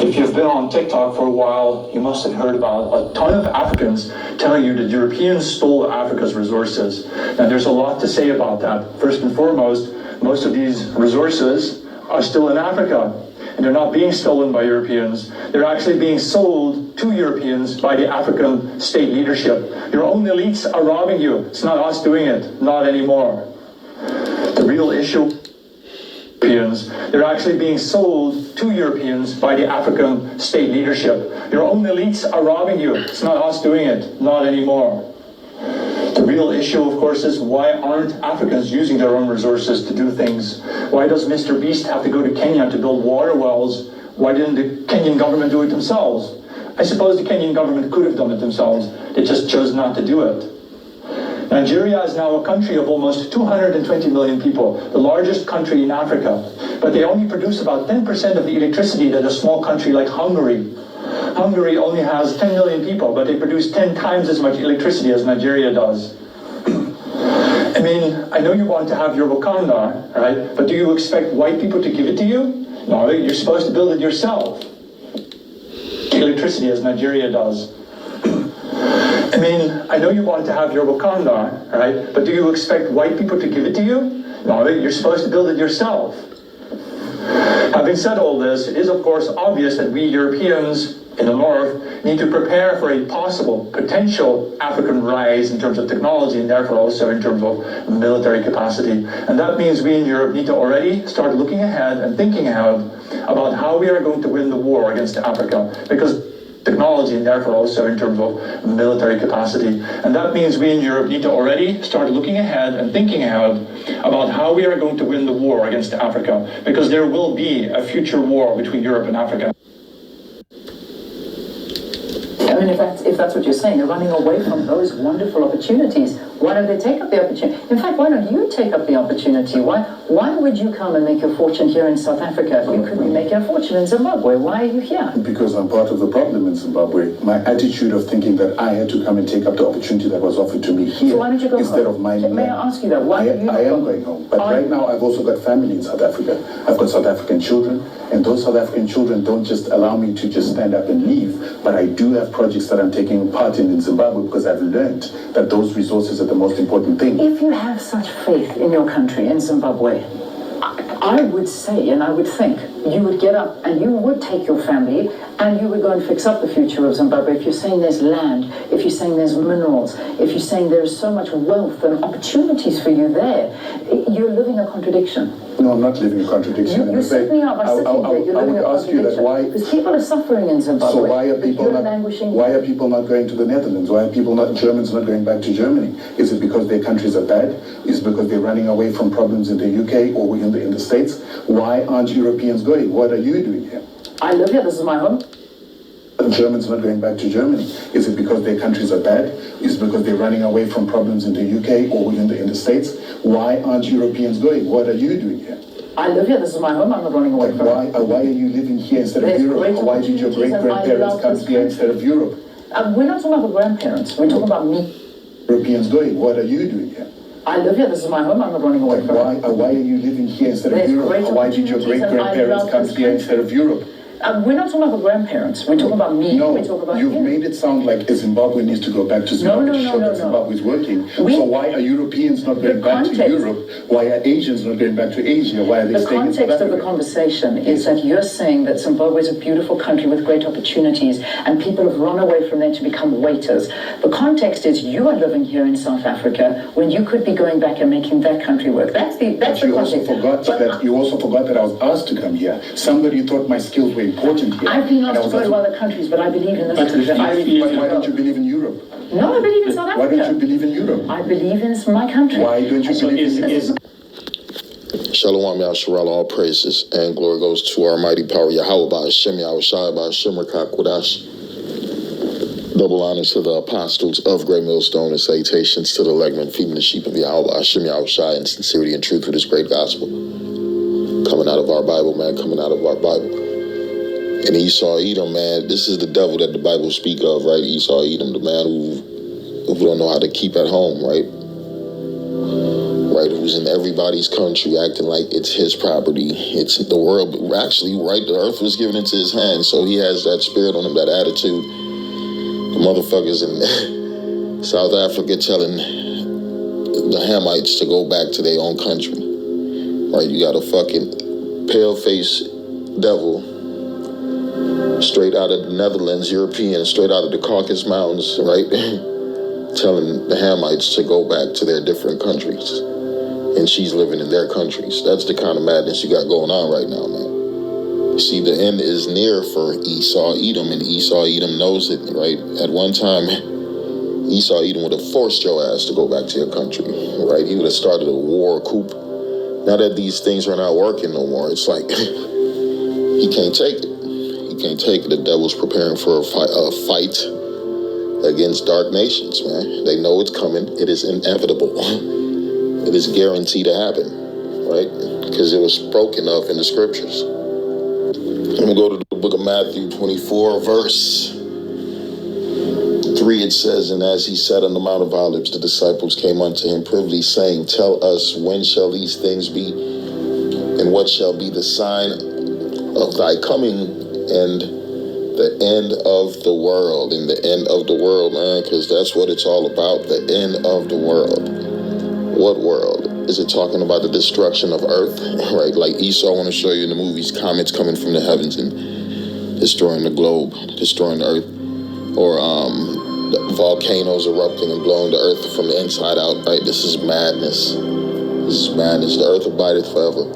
If you've been on TikTok for a while, you must have heard about a ton of Africans telling you that Europeans stole Africa's resources. Now, there's a lot to say about that. First and foremost, most of these resources are still in Africa, and they're not being stolen by Europeans. They're actually being sold to Europeans by the African state leadership. Your own elites are robbing you. It's not us doing it, not anymore. The real issue, they're actually being sold to Europeans by the African state leadership. Your own elites are robbing you. It's not us doing it, not anymore. The real issue, of course, is why aren't Africans using their own resources to do things? Why does Mr. Beast have to go to Kenya to build water wells? Why didn't the Kenyan government do it themselves? I suppose the Kenyan government could have done it themselves. They just chose not to do it. Nigeria is now a country of almost 220 million people, the largest country in Africa. But they only produce about 10% of the electricity that a small country like Hungary. Hungary only has 10 million people, but they produce 10 times as much electricity as Nigeria does. I mean, I know you want to have your Wakanda, right? But do you expect white people to give it to you? No, you're supposed to build it yourself. Electricity as Nigeria does. I mean, I know you want to have your Wakanda, right? But do you expect white people to give it to you? No, you're supposed to build it yourself. Having said all this, it is of course obvious that we Europeans in the North need to prepare for a possible, potential African rise in terms of technology and therefore also in terms of military capacity. And that means we in Europe need to already start looking ahead and thinking ahead about how we are going to win the war against Africa. Because technology and therefore also in terms of military capacity. And that means we in Europe need to already start looking ahead and thinking ahead about how we are going to win the war against Africa, because there will be a future war between Europe and Africa. I mean, if that's what you're saying, they're running away from those wonderful opportunities. Why don't they take up the opportunity? In fact, why don't you take up the opportunity? Why would you come and make a fortune here in South Africa? You could be making a fortune in Zimbabwe. Why are you here? Because I'm part of the problem in Zimbabwe. My attitude of thinking that I had to come and take up the opportunity that was offered to me here, so why don't you go instead home? of mining. May I ask you that? Why are you not I am going home. But right now I've also got family in South Africa. I've got South African children, and those South African children don't just allow me to just stand up and leave, but I do have projects that I'm taking part in Zimbabwe because I've learned that those resources are the most important thing. If you have such faith in your country, in Zimbabwe, I would say and I would think you would get up and you would take your family and you would go and fix up the future of Zimbabwe. If you're saying there's land, if you're saying there's minerals, if you're saying there's so much wealth and opportunities for you there, you're living a contradiction. No, I'm not living a contradiction. You set me up by sitting there. You're living a contradiction. Because people are suffering in Zimbabwe. So why are people not going to the Netherlands? Why are Germans not going back to Germany? Is it because their countries are bad? Is it because they're running away from problems in the UK or in the States? Why aren't Europeans going? What are you doing here? I live here. This is my home. Germans not going back to Germany? Is it because their countries are bad? Is it because they're running away from problems in the UK or in the States? Why aren't Europeans going? What are you doing here? I live here. This is my home. I'm not running away from it. Why are you living here instead of Europe? Why did your great-grandparents come here instead of Europe? We're not talking about the grandparents. We're talking about me. Europeans going. What are you doing here? I live here. This is my home. I'm not running away from it. Why are you living here instead of Europe? Why did your great-grandparents come here instead of Europe? We're not talking about the grandparents. We're talking about me. No, we talk about you've made it sound like Zimbabwe needs to go back to Zimbabwe to show that Zimbabwe is working. So why are Europeans not going back to Europe? Why are Asians not going back to Asia? Why are they staying in South Africa? The context of the conversation is that you're saying that Zimbabwe is a beautiful country with great opportunities and people have run away from there to become waiters. The context is you are living here in South Africa when you could be going back and making that country work. That's the context. You also forgot that I was asked to come here. Somebody thought my skills were important here. I've been asked to go to other countries, but I believe in this country. But why don't you believe in Europe? No, I believe in South Africa. Why don't you believe in Europe? I believe in my country. Why don't you believe in Shalom, Yasharal, all praises and glory goes to our mighty power, Yahweh, Hashem, Yahushua, Hashem, Rakakwadash. Double honors to the apostles of Great Millstone and salutations to the legmen feeding the sheep of Yahweh, Hashem, Yahushua, in sincerity and truth with this great gospel. Coming out of our Bible, man, coming out of our Bible. And Esau, Edom, man, this is the devil that the Bible speak of, right? Esau, Edom, the man who don't know how to keep at home, right? right, who's in everybody's country acting like it's his property. It's the world. Actually, right, the earth was given into his hands, so he has that spirit on him, that attitude. The motherfuckers in South Africa telling the Hamites to go back to their own country. Right, you got a fucking pale-faced devil straight out of the Netherlands, European, straight out of the Caucasus Mountains, right? Telling the Hamites to go back to their different countries. And she's living in their countries. That's the kind of madness you got going on right now, man. You see, the end is near for Esau Edom, and Esau Edom knows it, right? At one time, Esau Edom would have forced your ass to go back to your country, right? He would have started a war, a coup. Now that these things are not working no more, it's like, he can't take it. He can't take it. The devil's preparing for a fight against dark nations, man. They know it's coming. It is inevitable. It is guaranteed to happen, right? Because it was spoken of in the scriptures. I'm going to go to the book of Matthew 24, verse 3. It says, and as he sat on the Mount of Olives, the disciples came unto him privily, saying, tell us, when shall these things be? And what shall be the sign of thy coming and the end of the world? And the end of the world, man, because that's what it's all about, the end of the world. What world? Is it talking about the destruction of Earth? Right, like Esau want to show you in the movies, comets coming from the heavens and destroying the globe, destroying the Earth. Or the volcanoes erupting and blowing the Earth from the inside out, right? This is madness. This is madness. The Earth abideth forever,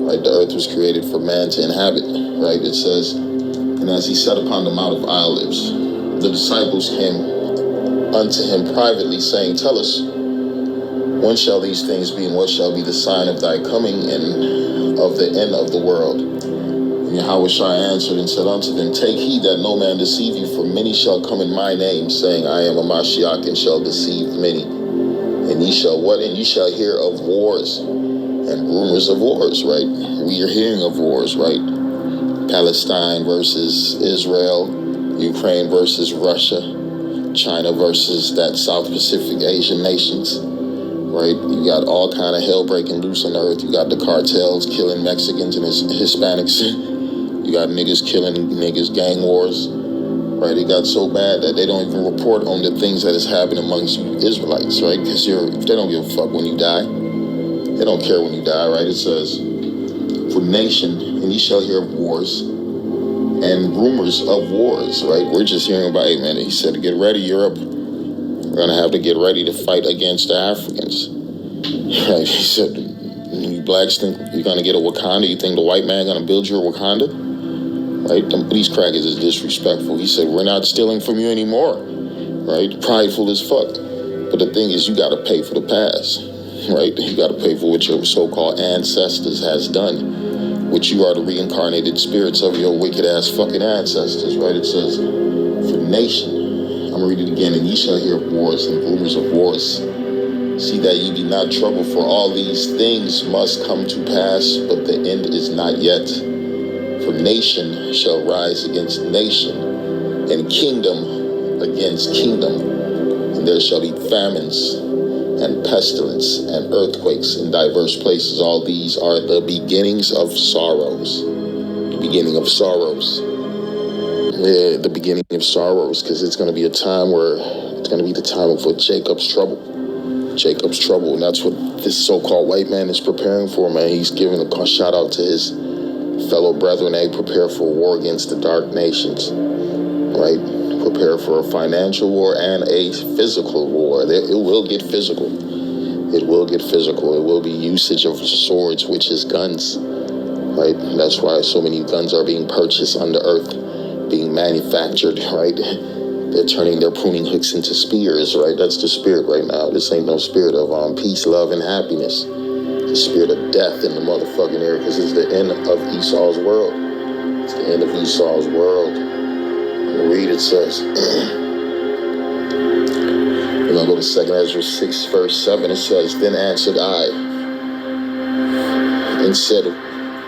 right? The Earth was created for man to inhabit, right? It says, and as he sat upon the Mount of Olives, the disciples came unto him privately, saying, tell us, when shall these things be, and what shall be the sign of thy coming and of the end of the world? And Yahushua answered and said unto them, take heed that no man deceive you, for many shall come in my name, saying, I am a Mashiach, and shall deceive many. And ye shall what? And ye shall hear of wars and rumors of wars, right? We are hearing of wars, right? Palestine versus Israel, Ukraine versus Russia, China versus that South Pacific Asian nations, right? You got all kind of hell breaking loose on earth. You got the cartels killing Mexicans and Hispanics. You got niggas killing niggas, gang wars, right? It got so bad that they don't even report on the things that is happening amongst you Israelites, right? Because they don't give a fuck when you die. They don't care when you die, right? It says, for nation, and ye shall hear of wars and rumors of wars, right? We're just hearing about, hey man, he said to get ready, Europe. We're going to have to get ready to fight against the Africans, right? He said, you blacks think you're going to get a Wakanda? You think the white man going to build you a Wakanda? Right? These crackers is disrespectful. He said, we're not stealing from you anymore, right? Prideful as fuck. But the thing is, you got to pay for the past, right? You got to pay for what your so-called ancestors has done, which you are the reincarnated spirits of your wicked-ass fucking ancestors, right? It says, for nation, I'm going to read it again, and ye shall hear of wars and rumors of wars. See that ye be not troubled, for all these things must come to pass, but the end is not yet. For nation shall rise against nation, and kingdom against kingdom. And there shall be famines, and pestilence, and earthquakes in diverse places. All these are the beginnings of sorrows. The beginning of sorrows. Yeah, the beginning of sorrows, because it's going to be a time where it's going to be the time of what Jacob's trouble. Jacob's trouble, and that's what this so-called white man is preparing for, man. He's giving a shout out to his fellow brethren. They prepare for war against the dark nations, right? Prepare for a financial war and a physical war. It will get physical. It will get physical. It will be usage of swords, which is guns, right? That's why so many guns are being purchased under earth, being manufactured, right? They're turning their pruning hooks into spears, right? That's the spirit right now. This ain't no spirit of peace, love, and happiness. The spirit of death in the motherfucking air, because it's the end of Esau's world. It's the end of Esau's world. Read, it says, we're going to go to 2 Ezra 6, verse 7. It says, then answered I and said,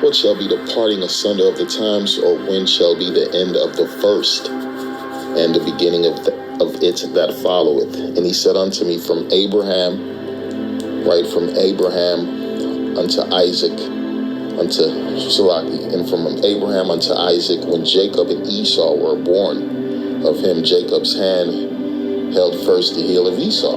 what shall be the parting asunder of the times, or when shall be the end of the first, and the beginning of it that followeth? And he said unto me, from Abraham right, from Abraham unto Isaac, unto Salaki, and from Abraham unto Isaac, when Jacob and Esau were born, of him Jacob's hand held first the heel of Esau.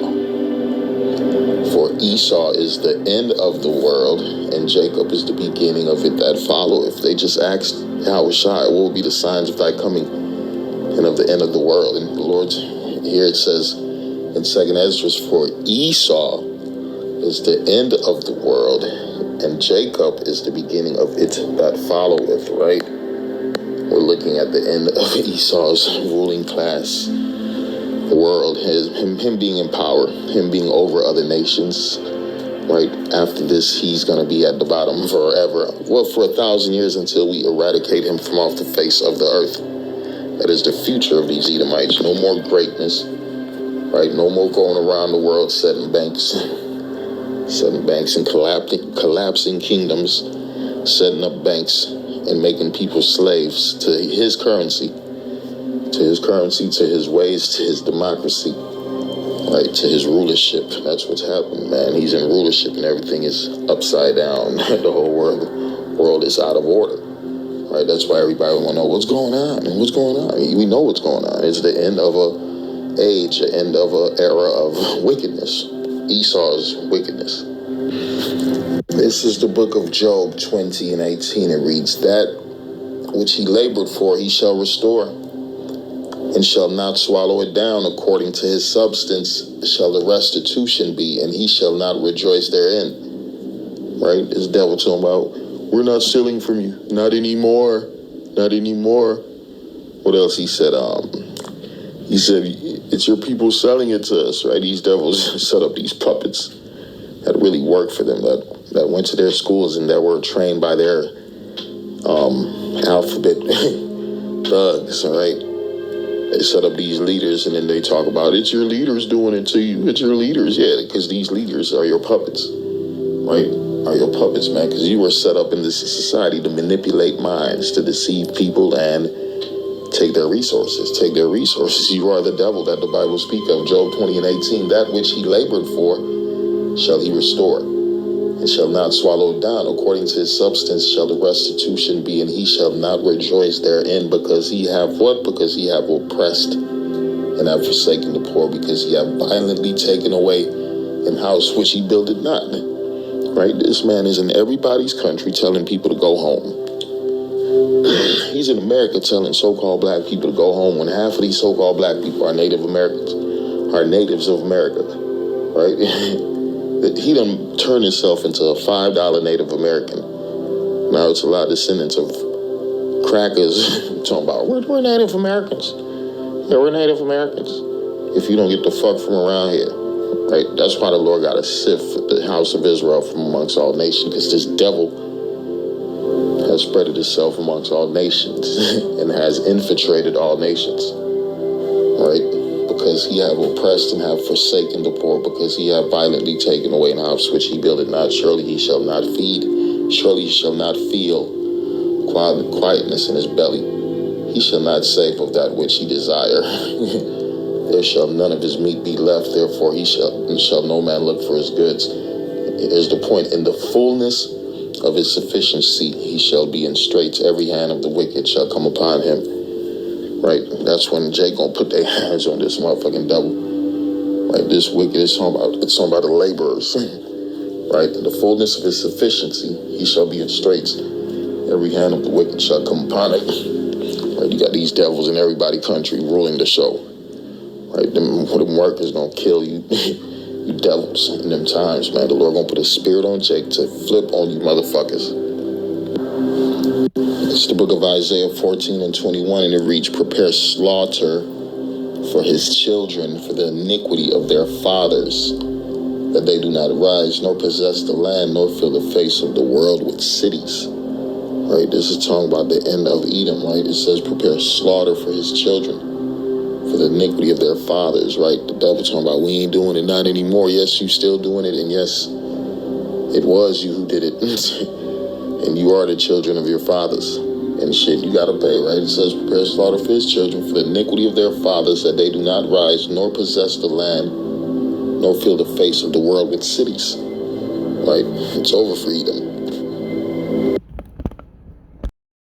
For Esau is the end of the world, and Jacob is the beginning of it that follow. If they just asked Yahushua, what will be the signs of thy coming and of the end of the world? And the Lord's, here it says in 2nd Esdras, for Esau is the end of the world, and Jacob is the beginning of it that followeth, right? We're looking at the end of Esau's ruling class. The world, him being in power, him being over other nations, right? After this, he's going to be at the bottom forever. Well, for 1,000 years until we eradicate him from off the face of the earth. That is the future of these Edomites. No more greatness, right? No more going around the world setting banks and collapsing kingdoms, setting up banks and making people slaves to his currency, to his ways, to his democracy, right, to his rulership. That's what's happened, man. He's in rulership and everything is upside down. The whole world is out of order, right? That's why everybody want to know what's going on. We know what's going on. It's the end of a age, the end of an era of wickedness. Esau's wickedness. This is the book of Job 20 and 18. It reads, that which he labored for he shall restore, and shall not swallow it down. According to his substance shall the restitution be, and he shall not rejoice therein. Right? This devil talking about, we're not stealing from you. Not anymore. What else he said? He said, it's your people selling it to us, right? These devils set up these puppets that really work for them, that went to their schools and that were trained by their alphabet thugs, right? They set up these leaders and then they talk about, it's your leaders doing it to you. It's your leaders, yeah, because these leaders are your puppets, right? Are your puppets, man, because you were set up in this society to manipulate minds, to deceive people and take their resources. You are the devil that the Bible speak of. Job 20 and 18, that which he labored for shall he restore, and shall not swallow it down. According to his substance shall the restitution be, and he shall not rejoice therein, because he have what? Because he have oppressed and have forsaken the poor, because he have violently taken away an house which he builded not. Right? This man is in everybody's country telling people to go home. He's in America telling so-called black people to go home, when half of these so-called black people are Native Americans, are natives of America, right? He done turned himself into a $5 Native American. Now it's a lot of descendants of crackers talking about, we're Native Americans. Yeah, we're Native Americans. If you don't get the fuck from around here, right? That's why the Lord got to sift the house of Israel from amongst all nations, because this devil has spread itself amongst all nations and has infiltrated all nations, right? Because he have oppressed and have forsaken the poor, because he have violently taken away an house which he builded not. Surely he shall not feed, surely he shall not feel quietness in his belly. He shall not save of that which he desire. There shall none of his meat be left, therefore shall no man look for his goods. Here's the point, in the fullness of his sufficiency he shall be in straits, every hand of the wicked shall come upon him. Right? That's when Jake gonna put their hands on this motherfucking devil. Right? This wicked is talking about the laborers. Right? In the fullness of his sufficiency he shall be in straits, every hand of the wicked shall come upon him. Right? You got these devils in everybody's country ruling the show. Right? Them workers gonna kill you. You devils in them times, man. The Lord gonna put a spirit on Jake to flip on you motherfuckers. It's the book of Isaiah 14 and 21, and it reads, prepare slaughter for his children for the iniquity of their fathers, that they do not rise, nor possess the land, nor fill the face of the world with cities. Right? This is talking about the end of Edom, right? It says prepare slaughter for his children for the iniquity of their fathers, right? The devil talking about, we ain't doing it, not anymore. Yes, you still doing it, and yes, it was you who did it. And you are the children of your fathers. And shit, you gotta pay, right? It says, prepare slaughter for his children for the iniquity of their fathers, that they do not rise, nor possess the land, nor fill the face of the world with cities. right? It's over for Edom.